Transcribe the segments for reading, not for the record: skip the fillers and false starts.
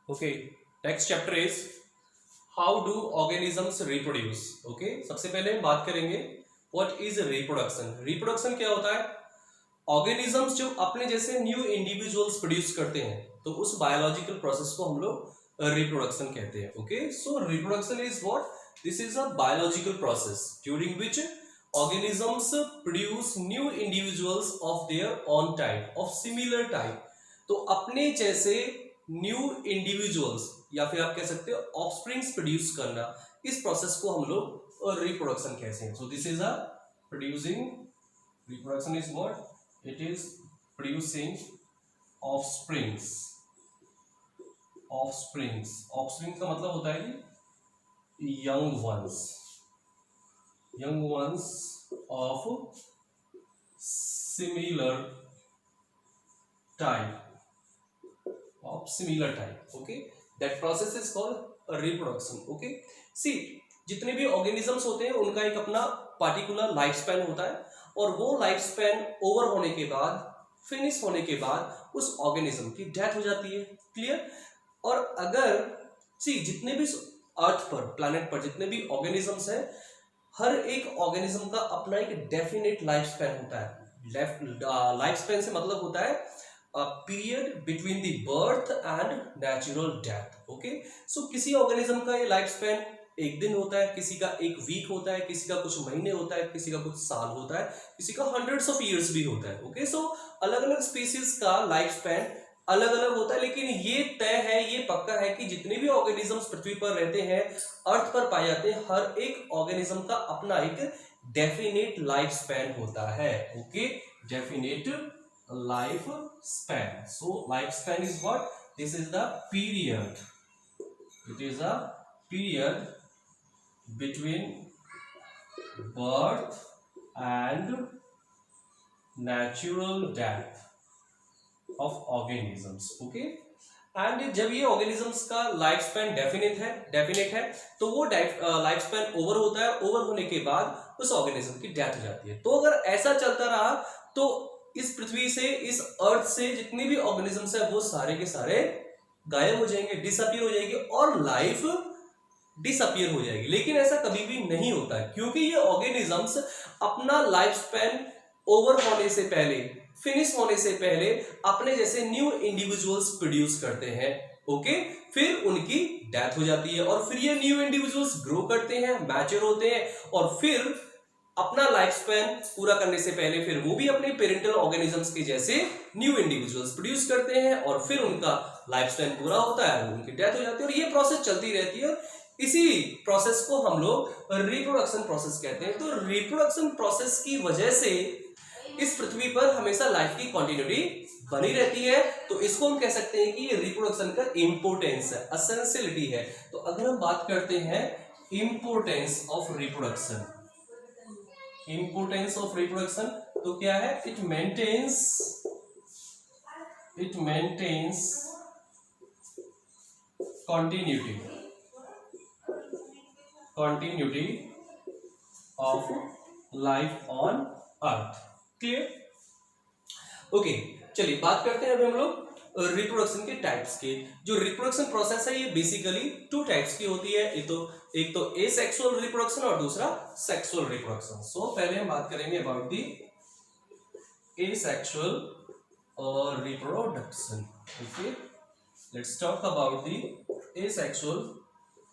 Okay, next chapter is how do organisms reproduce. Okay, सबसे पहले हम बात करेंगे व्हाट इज रिप्रोडक्शन। रिप्रोडक्शन क्या होता है? ऑर्गेनिजम्स जो अपने जैसे न्यू इंडिविजुअल्स प्रोड्यूस करते हैं, तो उस बायोलॉजिकल प्रोसेस को हम लोग रिप्रोडक्शन कहते हैं। Okay, so reproduction is what? This is a biological process during which organisms produce new individuals of their own type, of similar type। तो अपने जैसे न्यू इंडिविजुअल्स या फिर आप कह सकते हो ऑफस्प्रिंग्स प्रोड्यूस करना, इस प्रोसेस को हम लोग रिप्रोडक्शन कहते हैं। सो this is a producing, reproduction is what? It is producing offsprings. Offsprings, offsprings का मतलब होता है कि young ones, young ones of similar type, of similar type। okay, that process is called reproduction। okay, see, जितने भी organisms होते हैं उनका एक अपना पार्टिकुलर लाइफ स्पैन होता है, और वो लाइफ स्पैन ओवर होने के बाद, फिनिश होने के बाद उस ऑर्गेनिज्म की डेथ हो जाती है। क्लियर? और अगर सी जितने भी अर्थ पर, प्लैनेट पर जितने भी ऑर्गेनिजम्स हैं, हर एक ऑर्गेनिज्म का अपना एक डेफिनेट लाइफ स्पैन होता है। लाइफ स्पैन से मतलब होता है period between the birth and natural death. Okay, so किसी ऑर्गेनिज्म का ये लाइफ स्पैन एक दिन होता है, किसी का एक वीक होता है, किसी का कुछ महीने होता है, किसी का कुछ साल होता है, किसी का हंड्रेड्स ऑफ ईयर्स भी होता है। ओके, सो अलग अलग स्पीसीज का लाइफ स्पैन अलग अलग होता है, लेकिन ये तय है, ये पक्का है कि जितने भी ऑर्गेनिजम्स पृथ्वी पर रहते हैं, अर्थ पर पाए जाते हैं, हर एक ऑर्गेनिज्म का अपना एक डेफिनेट लाइफ स्पैन होता है। Okay, definite life span. So life span is what? This is the period, it is a period between birth and natural death of organisms. Okay, and जब ये ऑर्गेनिजम्स का life span definite है, तो वो life span over होता है, over होने के बाद उस ऑर्गेनिज्म की डेथ हो जाती है। तो अगर ऐसा चलता रहा तो इस पृथ्वी से, इस अर्थ से जितने भी ऑर्गेनिजम्स है वो सारे के सारे गायब हो जाएंगे, डिसअपियर हो जाएंगे, और लाइफ डिसअपियर हो जाएगी। लेकिन ऐसा कभी भी नहीं होता है, क्योंकि ये ऑर्गेनिजम्स अपना लाइफ स्पैन ओवर होने से पहले, फिनिश होने से पहले अपने जैसे न्यू इंडिविजुअल्स प्रोड्यूस करते हैं। ओके, फिर उनकी डेथ हो जाती है, और फिर ये न्यू इंडिविजुअल्स ग्रो करते हैं, मैच्योर होते हैं, और फिर अपना लाइफ स्पैन पूरा करने से पहले फिर वो भी अपने पेरेंटल ऑर्गेनिजम्स के जैसे न्यू इंडिविजुअल्स प्रोड्यूस करते हैं, और फिर उनका लाइफ स्पैन पूरा होता है, उनकी डेथ हो जाती है, और ये प्रोसेस चलती रहती है। इसी प्रोसेस को हम लोग रिप्रोडक्शन प्रोसेस कहते हैं। तो रिप्रोडक्शन प्रोसेस की वजह से इस पृथ्वी पर हमेशा लाइफ की कंटिन्यूटी बनी रहती है। तो इसको हम कह सकते हैं कि ये रिप्रोडक्शन का इंपोर्टेंस है, एसेंशियलिटी है। तो अगर हम बात करते हैं importance of reproduction, importance of reproduction, तो क्या है? It maintains continuity of life on earth। Clear? Okay, चलिए बात करते हैं अभी हम लोग रिप्रोडक्शन के टाइप्स के। जो रिप्रोडक्शन प्रोसेस है ये बेसिकली टू टाइप्स की होती है, एक तो एसेक्सुअल रिप्रोडक्शन और दूसरा सेक्सुअल रिप्रोडक्शन। सो पहले हम बात करेंगे about the asexual reproduction. Okay, let's talk about the asexual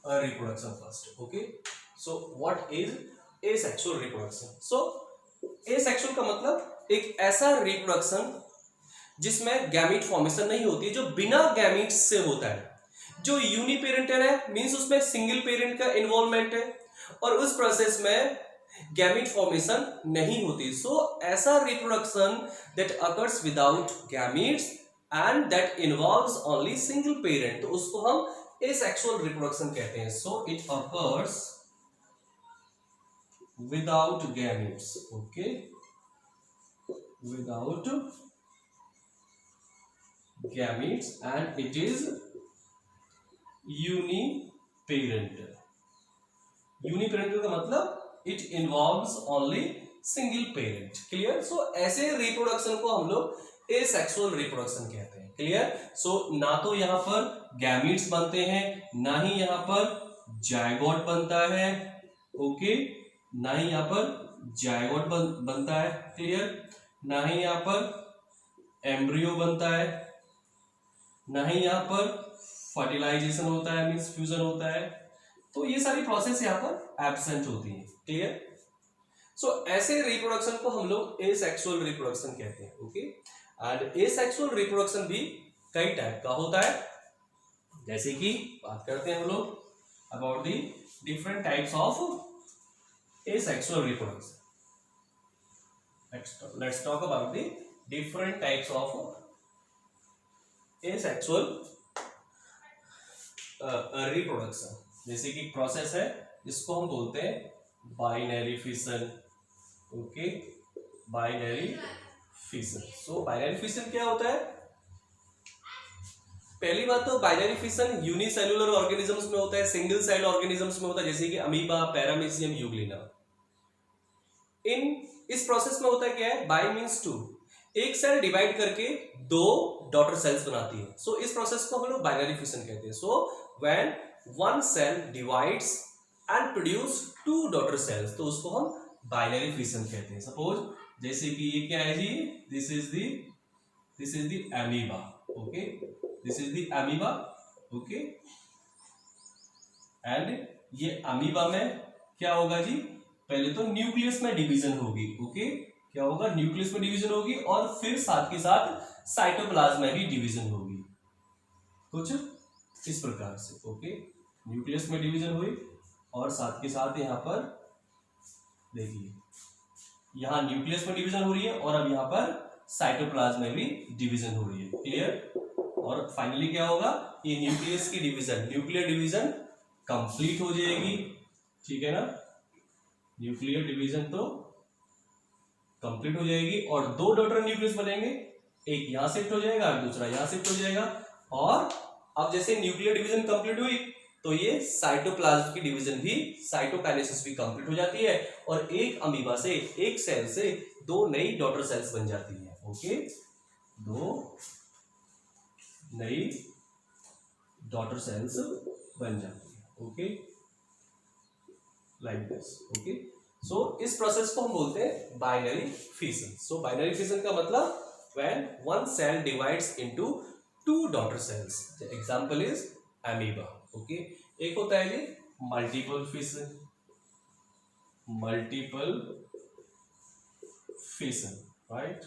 reproduction first। okay, so what is asexual reproduction? so asexual का मतलब एक ऐसा रिप्रोडक्शन जिसमें गैमीट फॉर्मेशन नहीं होती, जो बिना गैमीट्स से होता है, जो यूनिपेरेंटल है, मींस उसमें सिंगल पेरेंट का इन्वॉल्वमेंट है, और उस प्रोसेस में गैमीट फॉर्मेशन नहीं होती। सो ऐसा reproduction that occurs without gametes and that involves only single parent, तो उसको हम asexual reproduction कहते हैं। so it occurs without gametes। okay, without gametes and it is uniparental। uniparental का मतलब it involves only single parent। clear? so ऐसे reproduction को हम लोग asexual reproduction कहते हैं। क्लियर। सो ना तो यहाँ पर गैमीट्स बनते हैं, ना ही यहाँ पर जायगोट बनता है, ओके, ना ही यहाँ पर जायगोट बनता है, क्लियर, ना ही यहाँ पर एम्ब्रियो बनता है, ना ही यहाँ पर फर्टिलाइजेशन होता है, मींस फ्यूजन होता है। तो ये सारी प्रोसेस यहाँ पर एब्सेंट होती है, क्लियर। सो ऐसे रिप्रोडक्शन को हम लोग एसेक्सुअल रिप्रोडक्शन कहते हैं, ओके। एंड एसेक्सुअल रिप्रोडक्शन भी कई टाइप का होता है, जैसे कि बात करते हैं हम लोग about the different types of asexual reproduction. Let's talk about the different types of asexual reproduction. जैसे कि प्रोसेस है, इसको हम बोलते हैं binary fission, okay, binary fission. So binary fission क्या होता है? पहली बात तो बाइनरी फिशन यूनिसेलुलर ऑर्गेनिजम्स में होता है, सिंगल सेल ऑर्गेनिजम्स में होता है, जैसे कि अमीबा, पैरामीशियम, यूग्लिना। इस प्रोसेस में होता है क्या है? बाई मीन्स टू, एक सेल डिवाइड करके दो डॉटर सेल्स बनाती है। सो इस प्रोसेस को हम लोग बाइनरी फिशन कहते हैं। So when one cell divides and produce two daughter cells, तो उसको हम बाइनरी फिशन कहते हैं। सपोज जैसे कि ये क्या है जी, this is the amoeba, okay, this is the amoeba, okay. And ये अमीबा में क्या होगा जी, पहले तो न्यूक्लियस में डिवीजन होगी, ओके, क्या होगा, न्यूक्लियस में डिवीजन होगी, और फिर साथ के साथ साइटोप्लाज्म में भी डिवीजन होगी, कुछ इस प्रकार से, ओके। न्यूक्लियस में डिवीजन हुई और साथ के साथ यहाँ पर देखिए, यहाँ न्यूक्लियस में डिवीजन हो रही है और अब यहाँ पर साइटोप्लाज्म में भी डिवीजन हो रही है, क्लियर। और फाइनली क्या होगा, ये न्यूक्लियस की डिवीजन, न्यूक्लियर डिवीजन कंप्लीट हो जाएगी, ठीक है ना, न्यूक्लियर डिवीजन तो कंप्लीट हो जाएगी और दो डॉटर न्यूक्लियस बनेंगे, एक यहां शिफ्ट हो जाएगा, दूसरा यहां शिफ्ट हो जाएगा। और अब जैसे न्यूक्लियर डिवीजन कंप्लीट हुई तो ये साइटोप्लाज्म की डिवीजन भी, साइटोकाइनेसिस भी कंप्लीट हो जाती है और एक अमीबा से, एक सेल से दो नई डॉटर सेल्स बन जाती है, ओके, दो नई डॉटर सेल्स बन जाती है, okay, like this, okay. So इस प्रोसेस को हम बोलते हैं binary fission. So binary fission का मतलब when one cell divides into two daughter cells, example is amoeba, okay. एक होता है जी multiple fission, multiple fission, right.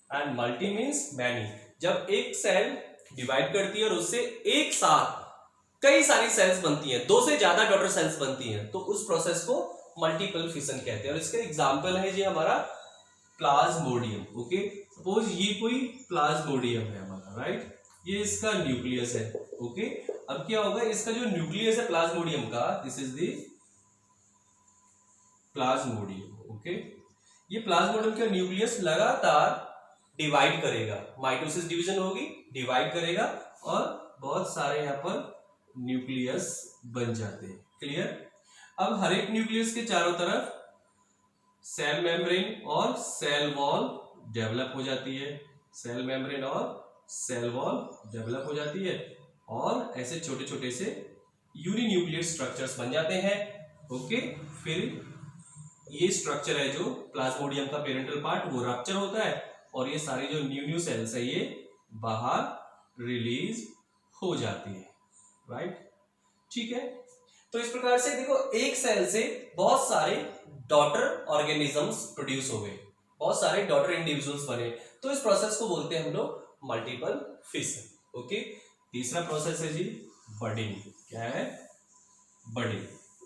And multi means many, जब एक सेल डिवाइड करती है और उससे एक साथ कई सारी सेल्स बनती हैं, दो से ज्यादा डॉटर सेल्स बनती हैं, तो उस प्रोसेस को मल्टीपल फिशन कहते हैं। और इसका एग्जांपल है जी हमारा प्लाज्मोडियम, ओके। सपोज ये कोई प्लाज्मोडियम है हमारा, राइट, ये इसका न्यूक्लियस है, ओके। अब क्या होगा, इसका जो न्यूक्लियस है प्लाज्मोडियम का, this is the Plasmodium, okay. ये प्लाज्मोडियम का न्यूक्लियस लगातार डिवाइड करेगा, माइटोसिस डिवीजन होगी, डिवाइड करेगा और बहुत सारे यहाँ पर न्यूक्लियस बन जाते हैं, क्लियर। अब हर एक न्यूक्लियस के चारों तरफ सेल मेम्ब्रेन और सेल वॉल डेवलप हो जाती है, सेल मेम्ब्रेन और सेल वॉल डेवलप हो जाती है और ऐसे छोटे छोटे से यूनिन्यूक्लियर स्ट्रक्चर्स बन जाते हैं, ओके। फिर ये स्ट्रक्चर है जो प्लाज्मोडियम का पेरेंटल पार्ट, वो रप्चर होता है और ये सारी जो न्यू सेल्स है ये बाहर रिलीज हो जाती है, राइट, ठीक है। तो इस प्रकार से देखो, एक सेल से बहुत सारे डॉटर ऑर्गेनिजम्स प्रोड्यूस हो गए, बहुत सारे डॉटर इंडिविजुअल्स बने, तो इस प्रोसेस को बोलते हैं हम लोग मल्टीपल फिशन, ओके। तीसरा प्रोसेस है जी बडिंग। क्या है? Budding,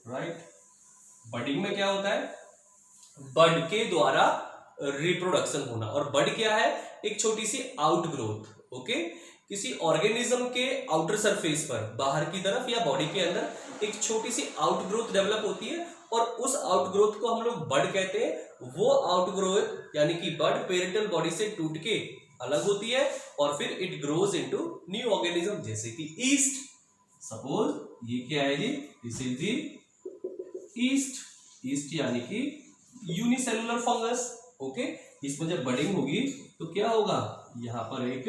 right. बडिंग में क्या होता है? बड के द्वारा रिप्रोडक्शन होना। और बड क्या है? एक छोटी सी आउटग्रोथ, ओके। किसी ऑर्गेनिज्म के आउटर सरफेस पर, बाहर की तरफ या बॉडी के अंदर एक छोटी सी आउटग्रोथ डेवलप होती है और उस आउटग्रोथ को हम लोग बड कहते हैं। वो आउटग्रोथ यानी कि बड पेरेंटल बॉडी से टूट के अलग होती है और फिर it grows into new organism, जैसे कि ईस्ट। सपोज ये क्या है जी? This is the yeast. Yeast यानी कि यूनिसेलुलर फंगस, ओके। इसमें जब बडिंग होगी तो क्या होगा? यहाँ पर एक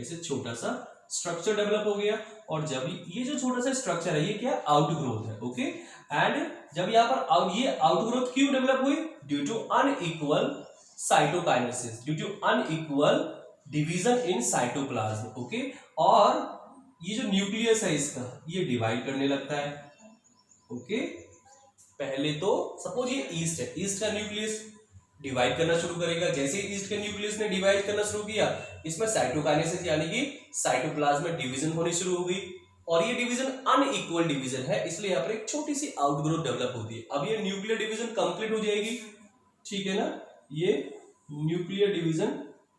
ऐसे छोटा सा स्ट्रक्चर डेवलप हो गया। और जब ये जो छोटा सा स्ट्रक्चर है ये क्या आउटग्रोथ है, ओके। एंड जब यहाँ पर ये आउटग्रोथ क्यों डेवलप हुई? Due to unequal cytokinesis, due to unequal division in cytoplasm, okay. और ये जो न्यूक्लियस है इसका ये डिवाइड करने लगता है, ओके। पहले तो सपोज ये ईस्ट है, ईस्ट का न्यूक्लियस डिवाइड करना शुरू करेगा। जैसे ईस्ट के न्यूक्लियस ने डिवाइड करना शुरू किया, इसमें साइटोकाइनेसिस यानी कि साइटोप्लाज्म में डिवीजन होनी शुरू हो गई। और ये डिवीजन अनइक्वल डिवीजन है, इसलिए यहाँ पर एक छोटी सी आउटग्रोथ डेवलप होती है। अब ये न्यूक्लियर डिवीजन कंप्लीट हो जाएगी, ठीक है ना। ये न्यूक्लियर डिवीजन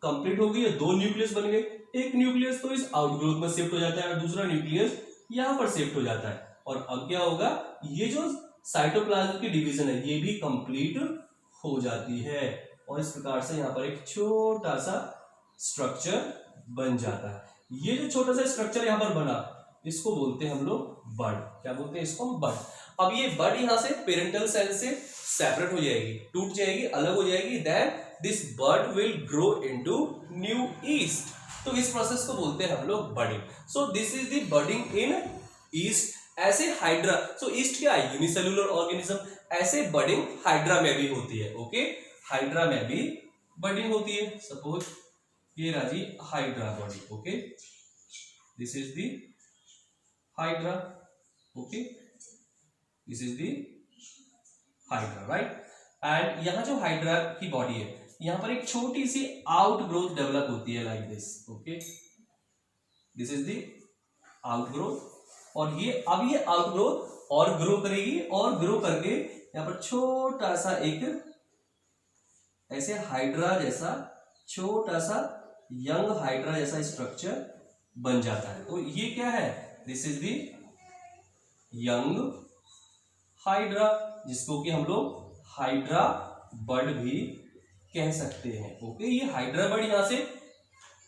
कंप्लीट हो गई, दो न्यूक्लियस बन गए। एक न्यूक्लियस तो इस आउटग्रोथ में शिफ्ट हो जाता है और दूसरा न्यूक्लियस यहाँ पर शिफ्ट हो जाता है। और अब क्या होगा, ये जो साइटोप्लाज्म की डिवीजन है ये भी कंप्लीट हो जाती है। और इस प्रकार से यहाँ पर एक छोटा सा स्ट्रक्चर बन जाता है। ये जो छोटा सा स्ट्रक्चर यहाँ पर बना इसको बोलते हैं हम लोग बड। क्या बोलते हैं इसको? बड। अब ये बड यहाँ से पेरेंटल सेल से सेपरेट हो जाएगी, टूट जाएगी, अलग हो जाएगी। Then this bud will grow into new yeast. तो इस प्रोसेस को बोलते हैं हम लोग budding. So this is the budding in yeast. ऐसे हाइड्रा, सो ईस्ट क्या है? Unicellular organism. ऐसे बडिंग हाइड्रा में भी होती है, ओके। हाइड्रा में भी बडिंग होती है। सपोज ये राजी hydra body, okay. This is the hydra, okay. This is the hydra, right. And यहां जो हाइड्रा की बॉडी है यहां पर एक छोटी सी आउटग्रोथ डेवलप होती है, like this, okay. This is the outgrowth. और ये अब ये आउटग्रोथ और ग्रो करेगी और ग्रो करके यहां पर छोटा सा एक ऐसे हाइड्रा जैसा छोटा सा यंग हाइड्रा जैसा स्ट्रक्चर बन जाता है। तो ये क्या है? This is the young hydra, जिसको कि हम लोग हाइड्रा बड भी कह सकते हैं, ओके। ये हाइड्रा बड यहां से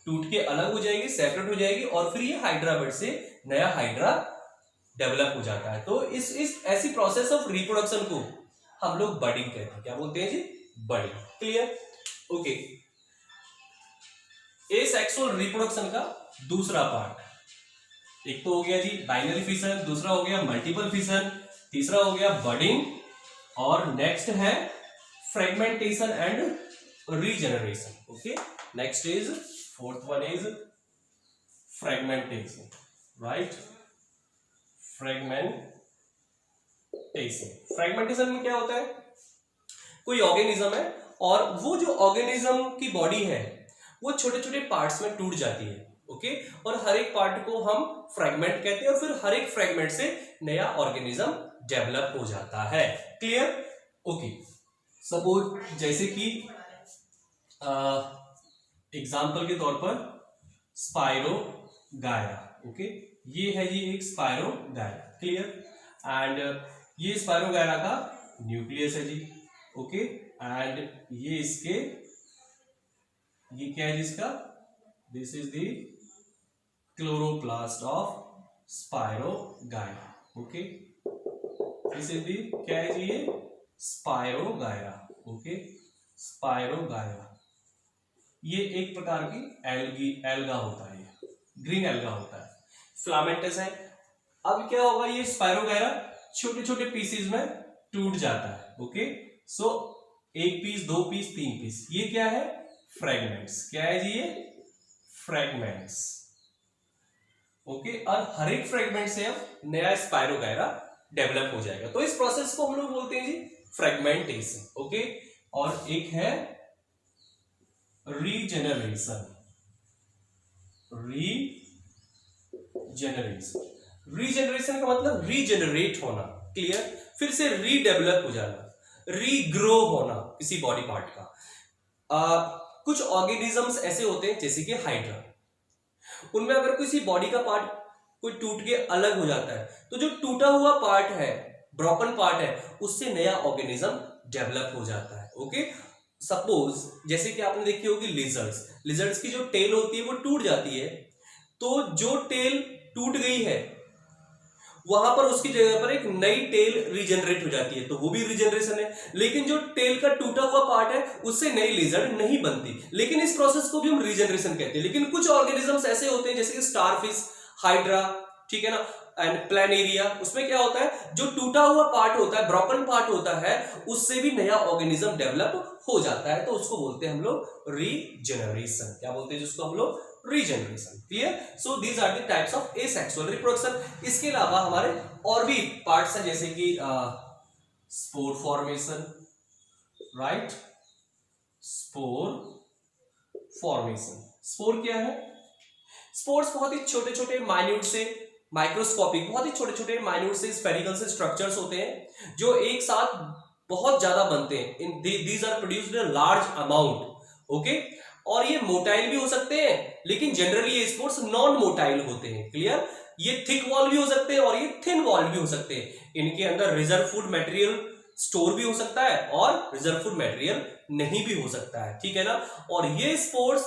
टूट के अलग हो जाएगी, सेपरेट हो जाएगी और फिर ये हाइड्रा बड से नया हाइड्रा डेवलप हो जाता है। तो इस ऐसी प्रोसेस ऑफ रिप्रोडक्शन को हम लोग बडिंग कहते हैं। क्या बोलते हैं जी? Budding. Clear? Okay. Asexual reproduction का दूसरा पार्ट, एक तो हो गया जी बाइनरी फिशन, दूसरा हो गया मल्टीपल फिशन, तीसरा हो गया बडिंग और नेक्स्ट है fragmentation and regeneration, okay. Next is fourth one is fragmentation, right. Fragmentation. Fragmentation में क्या होता है? कोई ऑर्गेनिज्म है और वो जो ऑर्गेनिज्म की बॉडी है वो छोटे छोटे पार्ट्स में टूट जाती है, ओके। और हर एक पार्ट को हम फ्रेगमेंट कहते हैं और फिर हर एक फ्रेगमेंट से नया ऑर्गेनिज्म डेवलप हो जाता है। क्लियर? ओके। सपोज जैसे कि एग्जाम्पल के तौर पर स्पाइरो गायरा, ओके। ये है जी एक स्पाइरो गायरा, क्लियर। एंड ये स्पाइरो गायरा का न्यूक्लियस है जी, ओके। एंड ये इसके ये क्या है जिसका? This is the chloroplast of spirogyra, okay. This is the क्या है जी? ये spirogyra, okay. Spirogyra ये एक प्रकार की एल्गा होता है, ग्रीन एल्गा होता है, फिलामेंटस है। अब क्या होगा? ये स्पाइरो गायरा छोटे छोटे पीसेस में टूट जाता है, ओके। सो एक पीस, दो पीस, तीन पीस, ये क्या है? फ्रेगमेंट्स। क्या है जी? ये फ्रेगमेंट्स, ओके। और हर एक फ्रेगमेंट से अब नया स्पाइरो गायरा डेवलप हो जाएगा। तो इस प्रोसेस को हम लोग बोलते हैं जी फ्रेगमेंटेशन, ओके। और एक है रीजेनरेशन। रीजेनरेशन का मतलब रीजेनरेट होना, क्लियर। फिर से रीडेवलप हो जाना, रीग्रो होना किसी बॉडी पार्ट का। कुछ ऑर्गेनिजम्स ऐसे होते हैं जैसे कि हाइड्रा, उनमें अगर किसी बॉडी का पार्ट कोई टूट के अलग हो जाता है तो जो टूटा हुआ पार्ट है, ब्रोकन पार्ट है, उससे नया ऑर्गेनिज्म डेवलप हो जाता है, ओके। सपोज जैसे कि आपने देखी होगी लिजर्ड्स की जो टेल होती है वो टूट जाती है, तो जो टेल टूट गई है वहां पर उसकी जगह पर एक नई टेल रीजनरेट हो जाती है, तो वो भी रीजनरेशन है। लेकिन जो टेल का टूटा हुआ पार्ट है उससे नई लेजर्ड नहीं बनती, लेकिन इस प्रोसेस को भी हम रीजनरेशन कहते हैं। लेकिन कुछ ऑर्गेनिजम्स ऐसे होते हैं जैसे कि स्टारफिश, हाइड्रा, ठीक है ना, एंड प्लानेरिया, उसमें क्या होता है, जो टूटा हुआ पार्ट होता है, ब्रोकन पार्ट होता है, उससे भी नया ऑर्गेनिज्म डेवलप हो जाता है, तो उसको बोलते हैं हम लोग रीजनरेशन। क्या बोलते हैं जिसको हम लोग? Regeneration. Clear? So these are the types of asexual reproduction. इसके अलावा हमारे और भी पार्ट्स हैं जैसे कि spore formation, right, spore formation. Spore क्या है? स्पोर्स बहुत ही छोटे छोटे माइन्यूट से माइक्रोस्कोपिक, बहुत ही छोटे छोटे माइन्यूट से स्फेरिकल से स्ट्रक्चर्स होते हैं जो एक साथ बहुत ज्यादा बनते हैं। These are produced in large amount, okay. और ये मोटाइल भी हो सकते हैं, लेकिन जनरली ये स्पोर्स नॉन मोटाइल होते हैं। क्लियर? ये थिक वॉल भी हो सकते हैं और ये थिन वॉल भी हो सकते हैं। इनके अंदर रिजर्व फूड मटेरियल स्टोर भी हो सकता है और रिजर्व फूड मटेरियल नहीं भी हो सकता है, ठीक है ना। और ये स्पोर्स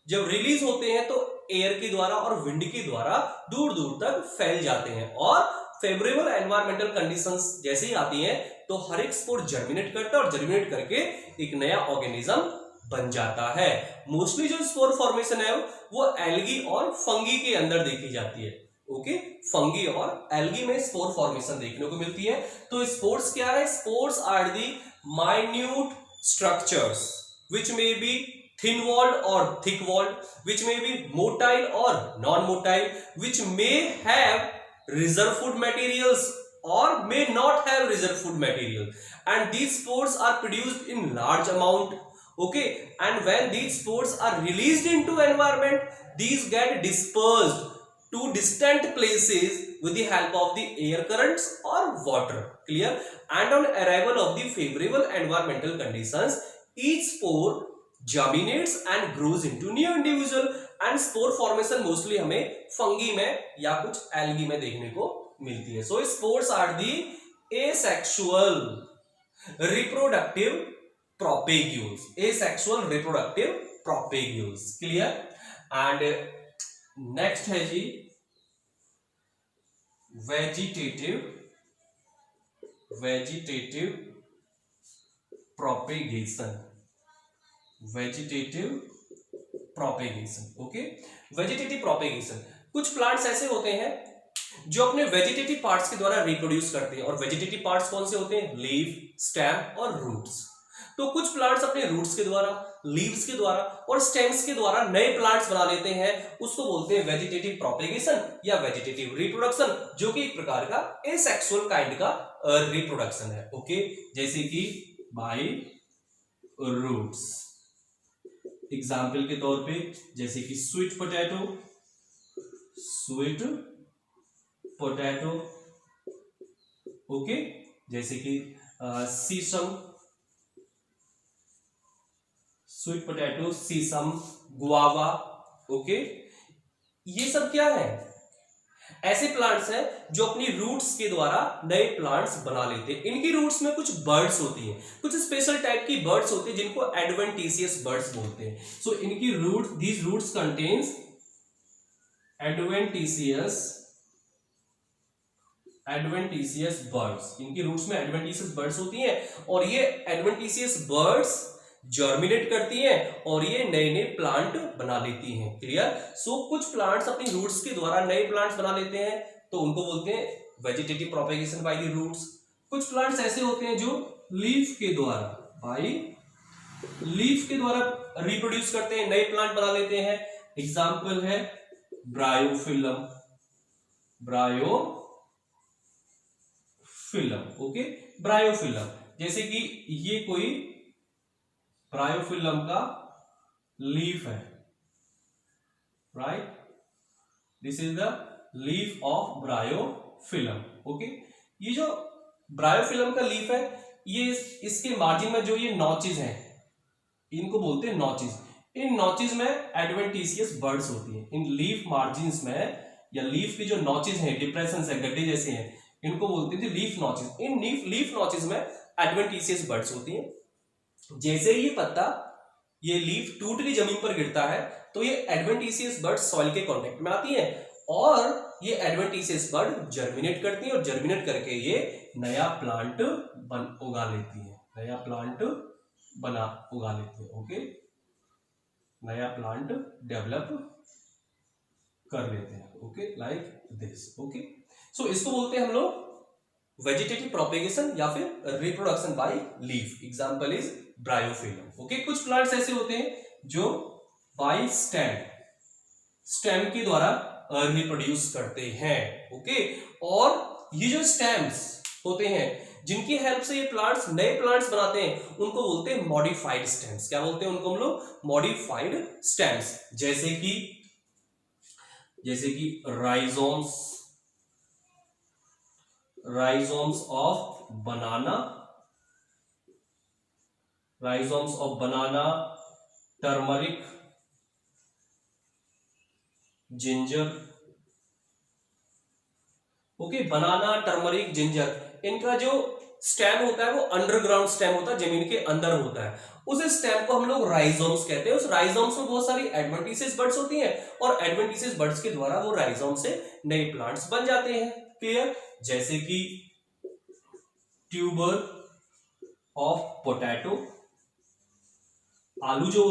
जब रिलीज होते हैं तो एयर के द्वारा और विंड के द्वारा दूर दूर तक फैल जाते हैं, और फेवरेबल एनवायरमेंटल कंडीशंस जैसे ही आती हैं तो हर एक स्पोर जर्मिनेट करता है और जर्मिनेट करके एक नया ऑर्गेनिज्म बन जाता है। मोस्टली जो स्पोर फॉर्मेशन है वो एल्गी और फंगी के अंदर देखी जाती है, ओके। फंगी और एल्गी में स्पोर फॉर्मेशन देखने को मिलती है। तो स्पोर्स क्या है? Spores are the minute structures which may be thin walled or thick walled, which may be motile or non-motile, which may have reserve food materials or may not have reserve food material, and these spores are produced in large amount, okay, and when these spores are released into environment, these get dispersed to distant places with the help of the air currents or water. Clear? And on arrival of the favorable environmental conditions, each spore germinates and grows into new individual, and spore formation mostly हमें fungi में या कुछ algae में देखने को मिलती है। So spores are the asexual reproductive propagules, asexual reproductive propagules. Clear? And next है जी vegetative propagation, vegetative propagation, okay. Vegetative propagation, कुछ प्लांट्स ऐसे होते हैं जो अपने वेजिटेटिव पार्ट्स के द्वारा रिप्रोड्यूस करते हैं, और वेजिटेटिव पार्ट्स कौन से होते हैं? लीफ, स्टेम और रूट्स। तो कुछ प्लांट्स अपने रूट्स के द्वारा, लीव्स के द्वारा और स्टेम्स के द्वारा नए प्लांट्स बना लेते हैं, उसको बोलते हैं वेजिटेटिव प्रोपेगेशन या वेजिटेटिव रिप्रोडक्शन, जो कि एक प्रकार का एसेक्सुअल काइंड का रिप्रोडक्शन है, ओके। जैसे कि बाय रूट्स, एग्जाम्पल के तौर पे जैसे कि स्वीट पोटैटो, ओके, जैसे कि सीसम, स्वीट पोटैटो, सीसम, गुआवा, ओके। ये सब क्या है? ऐसे प्लांट्स हैं जो अपनी रूट्स के द्वारा नए प्लांट्स बना लेते हैं। इनकी रूट्स में कुछ बर्ड्स होती हैं, कुछ स्पेशल टाइप की बर्ड्स होती हैं जिनको एडवेंटिशियस बर्ड्स बोलते हैं। सो इनकी roots, these roots contains adventitious birds. इनकी रूट्स में एडवेंटिशियस बर्ड्स होती हैं और ये एडवेंटिशियस बर्ड्स जर्मिनेट करती हैं और ये नए नए प्लांट बना लेती हैं। क्लियर? सो कुछ प्लांट्स अपनी रूट्स के द्वारा नए प्लांट्स बना लेते हैं तो उनको बोलते हैं vegetative propagation by the roots. कुछ प्लांट्स ऐसे होते हैं जो लीफ के द्वारा रिप्रोड्यूस करते हैं, नए प्लांट बना लेते हैं। एग्जाम्पल है ब्रायोफिलम, ओके, ब्रायोफिलम। जैसे कि ये कोई ब्रायोफिलम का लीफ है, right, this is the leaf of bryophyllum, okay. ये जो ब्रायोफिलम का लीफ है, ये इसके मार्जिन में जो ये नॉचेस हैं, इनको बोलते हैं नॉचेस। इन नॉचेस में एडवेंटिशियस बर्ड्स होती हैं। इन लीफ मार्जिन्स में या लीफ के जो नॉचेस हैं, डिप्रेशंस हैं, गड्ढे जैसे हैं, इनको बोलते थे लीफ नॉचेस। इन लीफ नॉचेस में एडवेंटिशियस बर्ड्स होती हैं। जैसे ही ये पत्ता, ये लीफ टूट के जमीन पर गिरता है तो ये एडवेंटिशियस बर्ड्स सॉइल के कांटेक्ट में आती हैं और ये एडवेंटिशियस बड जर्मिनेट करती है और जर्मिनेट करके ये नया प्लांट उगा लेती है, नया प्लांट उगा लेती है। ओके, नया प्लांट डेवलप कर लेते हैं। Okay, like this. ओके, सो इसको बोलते हैं हम लोग वेजिटेटिव प्रोपेगेशन या फिर reproduction by leaf. Example is bryophyllum. Okay, कुछ प्लांट्स ऐसे होते हैं जो बाय स्टेम के द्वारा रिप्रोड्यूस करते हैं। ओके, और ये जो स्टेम्स होते हैं जिनकी हेल्प से ये प्लांट्स नए प्लांट्स बनाते हैं उनको बोलते हैं मॉडिफाइड स्टेम्स। क्या बोलते हैं उनको हम लोग? Modified stems. जैसे कि rhizomes of banana, turmeric, ginger. Okay, banana, turmeric, ginger, इनका जो स्टेम होता है वो अंडरग्राउंड स्टेम होता है, जमीन के अंदर होता है। उस स्टेम को हम लोग राइजोम्स कहते हैं। उस राइजोम्स में बहुत सारी एडवेंटिशियस बड्स होती हैं और एडवेंटिशियस बड्स के द्वारा वो राइजोम से नए प्लांट्स बन जाते हैं। क्लियर? जैसे कि ट्यूबर ऑफ पोटैटो। आलू जो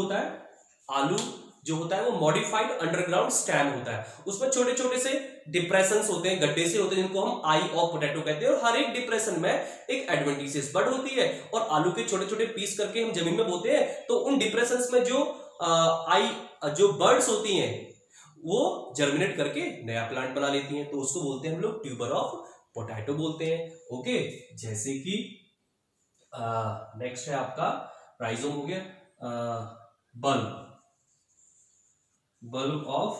होता है वो मॉडिफाइड अंडरग्राउंड स्टेम होता है। उसमें छोटे छोटे से डिप्रेशंस होते हैं, गड्ढे से होते हैं, जिनको हम आई ऑफ पोटैटो कहते हैं। और हर एक डिप्रेशन में एक एडवेंटिशियस बड होती है और आलू के छोटे छोटे पीस करके हम जमीन में बोते हैं तो उन डिप्रेशंस में जो बर्ड्स होती हैं वो जर्मिनेट करके नया प्लांट बना लेती हैं, तो उसको बोलते हैं हम लोग ट्यूबर ऑफ पोटैटो बोलते हैं। ओके, जैसे कि नेक्स्ट है आपका राइजोम हो गया, बल्ब ऑफ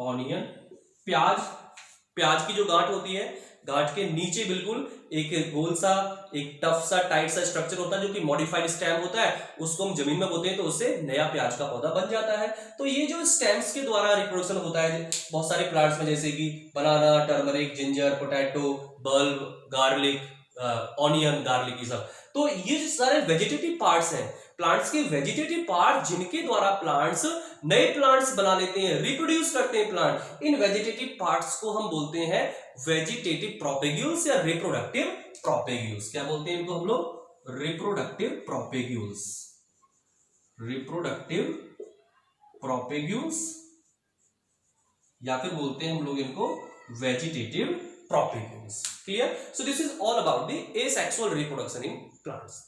ऑनियन। प्याज की जो गांठ होती है, गांठ के नीचे बिल्कुल एक गोल सा, एक टफ सा, टाइट सा स्ट्रक्चर होता है जो कि मॉडिफाइड स्टेम होता है। उसको हम जमीन में बोते हैं तो उससे नया प्याज का पौधा बन जाता है। तो ये जो स्टेम्स के द्वारा रिप्रोडक्शन होता है बहुत सारे प्लांट्स में, जैसे कि banana, turmeric, ginger, potato, bulb, garlic, onion, garlic, ये सब। तो ये जो सारे वेजिटेटिव पार्ट्स हैं, प्लांट्स के वेजिटेटिव पार्ट जिनके द्वारा प्लांट्स नए प्लांट्स बना लेते हैं, रिप्रोड्यूस करते हैं प्लांट, इन वेजिटेटिव पार्ट्स को हम बोलते हैं वेजिटेटिव प्रोपेग्यूल्स या रिप्रोडक्टिव प्रोपेग्यूल्स। क्या बोलते हैं इनको हम लोग? रिप्रोडक्टिव प्रोपेग्यूल्स या फिर बोलते हैं हम लोग इनको vegetative propagules. Clear? So this is all about the asexual reproduction in plants.